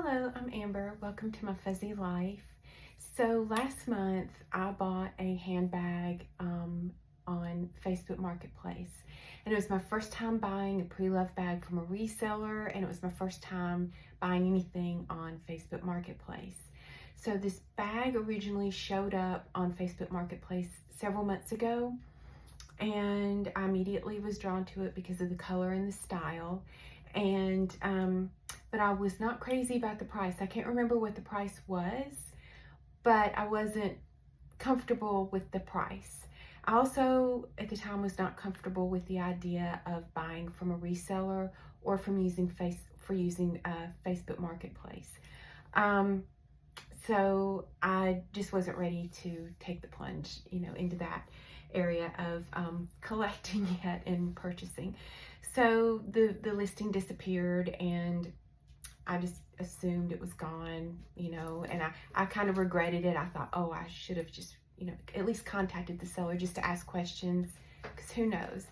Hello, I'm Amber. Welcome to my fuzzy life. So last month I bought a handbag on Facebook Marketplace, and it was my first time buying a pre-loved bag from a reseller, and it was my first time buying anything on Facebook Marketplace. So this bag originally showed up on Facebook Marketplace several months ago, and I immediately was drawn to it because of the color and the style. And but I was not crazy about the price. I can't remember what the price was, but I wasn't comfortable with the price. I also at the time was not comfortable with the idea of buying from a reseller or from using Facebook Marketplace. So I just wasn't ready to take the plunge, into that area of collecting yet and purchasing. So the listing disappeared, and I just assumed it was gone, and I kind of regretted it. I thought, oh, I should have just, at least contacted the seller just to ask questions, because who knows,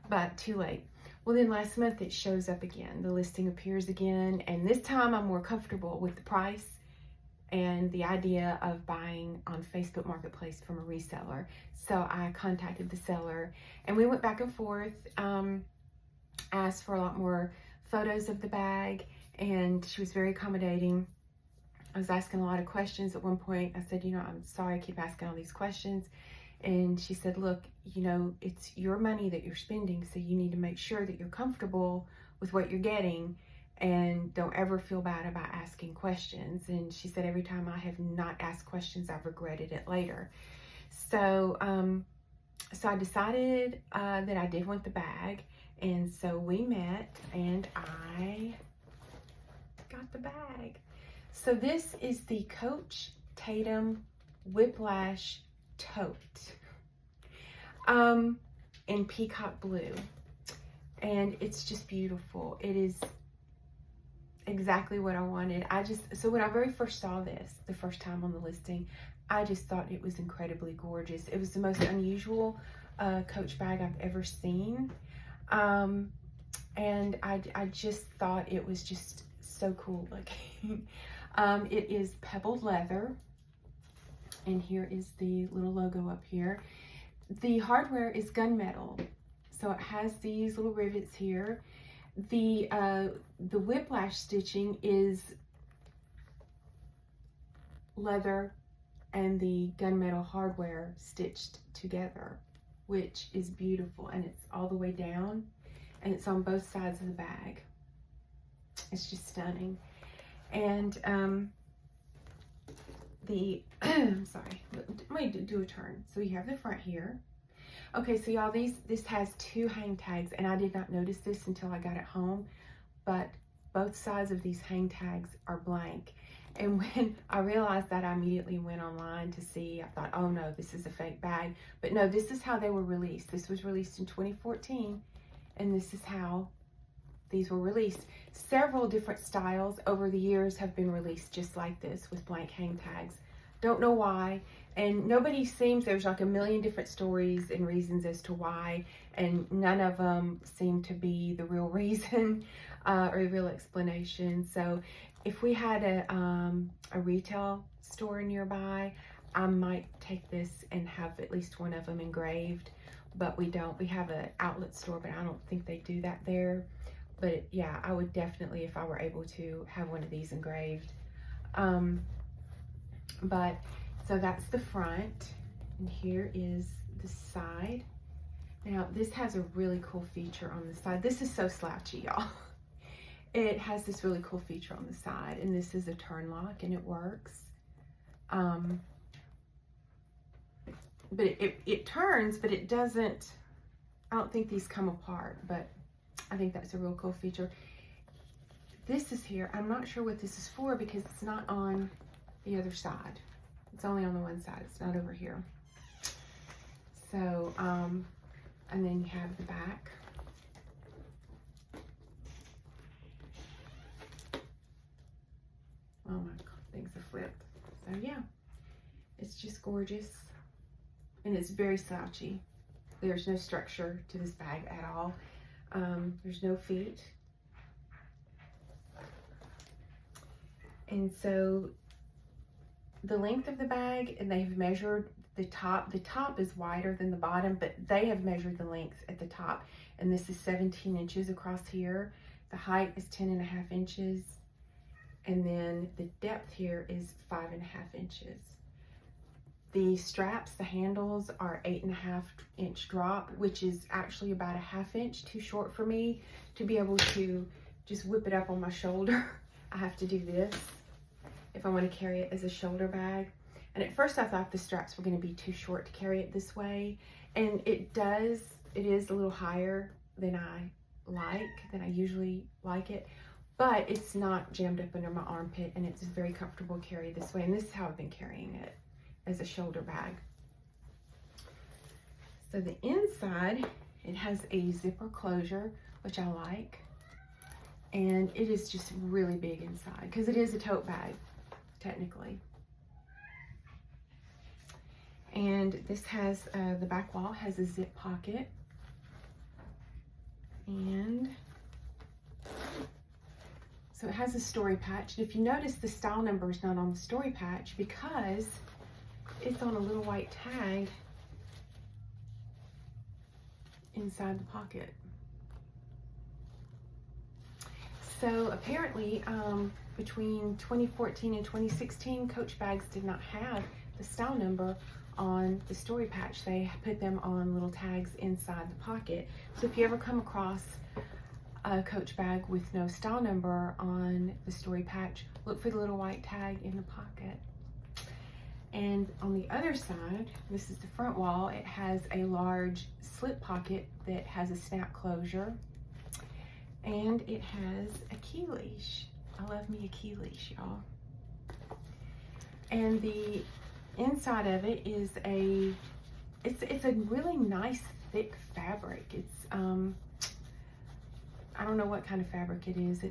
but too late. Well, then last month it shows up again. The listing appears again, and this time I'm more comfortable with the price and the idea of buying on Facebook Marketplace from a reseller. So I contacted the seller, and we went back and forth, asked for a lot more photos of the bag, and she was very accommodating. I was asking a lot of questions. At one point I said, I'm sorry I keep asking all these questions. And she said, look, it's your money that you're spending, so you need to make sure that you're comfortable with what you're getting, and don't ever feel bad about asking questions. And she said, every time I have not asked questions, I've regretted it later. So I decided that I did want the bag, and so we met, and I got the bag. So this is the Coach Tatum Whiplash Tote in peacock blue, and it's just beautiful. It is exactly what I wanted. So when I very first saw this the first time on the listing, I just thought it was incredibly gorgeous. It was the most unusual Coach bag I've ever seen, and I just thought it was just so cool looking. It is pebbled leather, and here is the little logo up here. The hardware is gunmetal, so it has these little rivets here. The whiplash stitching is leather and the gunmetal hardware stitched together, which is beautiful, and it's all the way down, and it's on both sides of the bag. It's just stunning. And sorry, let me do a turn. So you have the front here. Okay, so y'all, this has two hang tags, and I did not notice this until I got it home, but both sides of these hang tags are blank. And when I realized that, I immediately went online to see. I thought, oh no, this is a fake bag. But no, this is how they were released. This was released in 2014, and this is how these were released. Several different styles over the years have been released just like this with blank hang tags. Don't know why, and there's like a million different stories and reasons as to why, and none of them seem to be the real reason or a real explanation. So if we had a retail store nearby, I might take this and have at least one of them engraved, but we don't. We have an outlet store, but I don't think they do that there. But yeah, I would definitely, if I were able to, have one of these engraved. But so that's the front, and here is the side. Now this has a really cool feature on the side. This is so slouchy, y'all. It has this really cool feature on the side, and this is a turn lock, and it works. But it turns, but it doesn't. I don't think these come apart, but I think that's a real cool feature. This is here. I'm not sure what this is for because it's not on the other side. It's only on the one side. It's not over here. So, and then you have the back. Oh my God, things are flipped. So yeah, it's just gorgeous, and it's very slouchy. There's no structure to this bag at all. There's no feet. And so the length of the bag, and they've measured the top is wider than the bottom, but they have measured the length at the top, and this is 17 inches across here. The height is 10.5 inches, and then the depth here is 5.5 inches. The straps, the handles are 8.5 inch drop, which is actually about a 1/2 inch too short for me to be able to just whip it up on my shoulder. I have to do this if I want to carry it as a shoulder bag. And at first I thought the straps were going to be too short to carry it this way. And it is a little higher than I usually like it. But it's not jammed up under my armpit, and it's very comfortable to carry this way. And this is how I've been carrying it, as a shoulder bag. So the inside, it has a zipper closure, which I like. And it is just really big inside, because it is a tote bag, technically. And this has, the back wall has a zip pocket. And so it has a story patch. And if you notice, the style number is not on the story patch because it's on a little white tag inside the pocket. So apparently, between 2014 and 2016, Coach bags did not have the style number on the story patch. They put them on little tags inside the pocket. So if you ever come across a Coach bag with no style number on the story patch, look for the little white tag in the pocket. And on the other side, this is the front wall, it has a large slip pocket that has a snap closure, and it has a key leash. I love me a key leash, y'all. And the inside of it is it's a really nice thick fabric. It's I don't know what kind of fabric it is.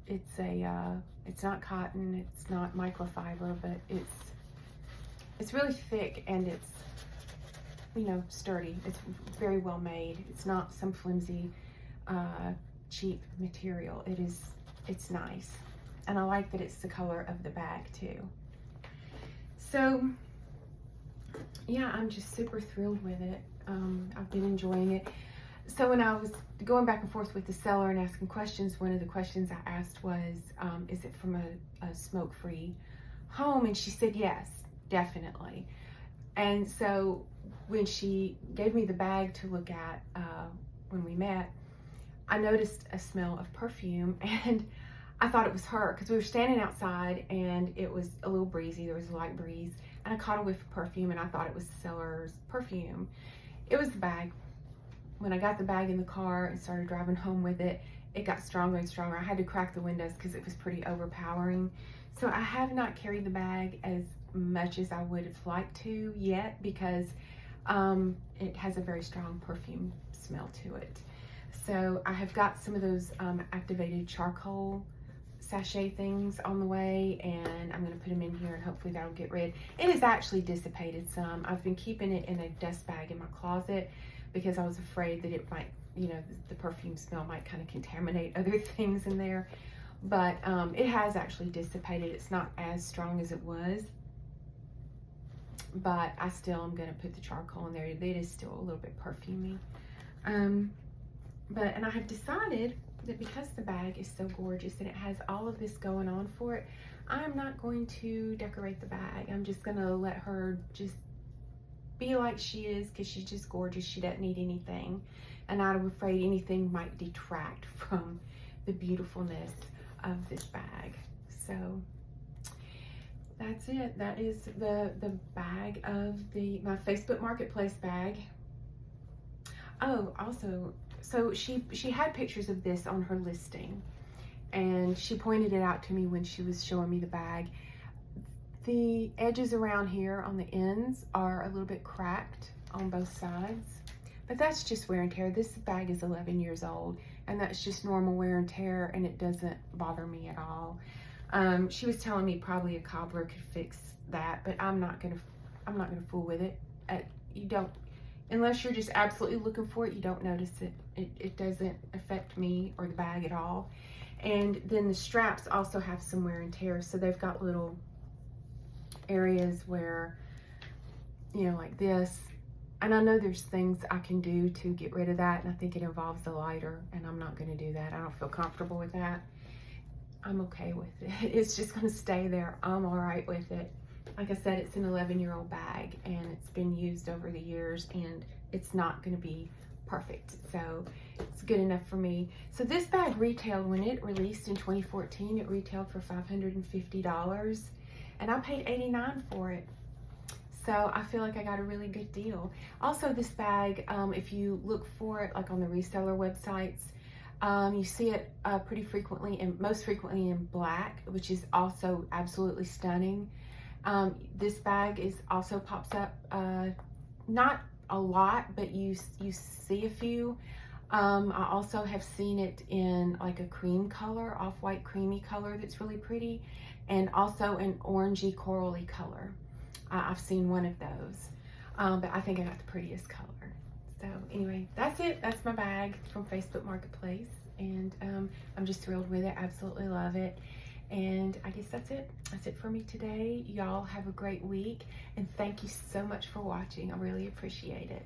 It's not cotton, it's not microfiber, but it's really thick, and it's, you know, sturdy. It's very well made. It's not some flimsy cheap material. It's nice, and I like that it's the color of the bag too. So yeah, I'm just super thrilled with it. I've been enjoying it. So when I was going back and forth with the seller and asking questions, one of the questions I asked was, is it from a smoke-free home? And she said yes, definitely. And so when she gave me the bag to look at when we met, I noticed a smell of perfume, and I thought it was her because we were standing outside and it was a little breezy. There was a light breeze, and I caught a whiff of perfume, and I thought it was the seller's perfume. It was the bag. When I got the bag in the car and started driving home with it, it got stronger and stronger. I had to crack the windows because it was pretty overpowering. So I have not carried the bag as much as I would have liked to yet, because it has a very strong perfume smell to it. So I have got some of those activated charcoal sachet things on the way, and I'm going to put them in here, and hopefully that'll get rid. It has actually dissipated some. I've been keeping it in a dust bag in my closet because I was afraid that it might, you know, the perfume smell might kind of contaminate other things in there. But it has actually dissipated. It's not as strong as it was, but I still am going to put the charcoal in there. It is still a little bit perfumey. And I have decided that because the bag is so gorgeous and it has all of this going on for it, I'm not going to decorate the bag. I'm just going to let her just be like she is, because she's just gorgeous. She doesn't need anything, and I'm afraid anything might detract from the beautifulness of this bag. So that's it. That is the bag of my Facebook Marketplace bag. Oh, also, so she had pictures of this on her listing, and she pointed it out to me when she was showing me the bag. The edges around here on the ends are a little bit cracked on both sides, but that's just wear and tear. This bag is 11 years old, and that's just normal wear and tear, and it doesn't bother me at all. She was telling me probably a cobbler could fix that, but I'm not gonna fool with it. You don't, unless you're just absolutely looking for it, you don't notice it. It doesn't affect me or the bag at all. And then the straps also have some wear and tear, so they've got little areas where, you know, like this. And I know there's things I can do to get rid of that, and I think it involves a lighter, and I'm not going to do that. I don't feel comfortable with that. I'm okay with it. It's just going to stay there. I'm all right with it. Like I said, it's an 11-year-old bag, and it's been used over the years, and it's not going to be perfect. So it's good enough for me. So this bag retailed, when it released in 2014, it retailed for $550, and I paid $89 for it. So I feel like I got a really good deal. Also, this bag, if you look for it like on the reseller websites, you see it pretty frequently, and most frequently in black, which is also absolutely stunning. This bag is also pops up, not a lot, but you see a few. I also have seen it in like a cream color, off-white creamy color that's really pretty, and also an orangey corally color. I've seen one of those, but I think I got the prettiest color. So anyway, that's it. That's my bag from Facebook Marketplace, and I'm just thrilled with it. Absolutely love it. And I guess that's it. That's it for me today. Y'all have a great week, and thank you so much for watching. I really appreciate it.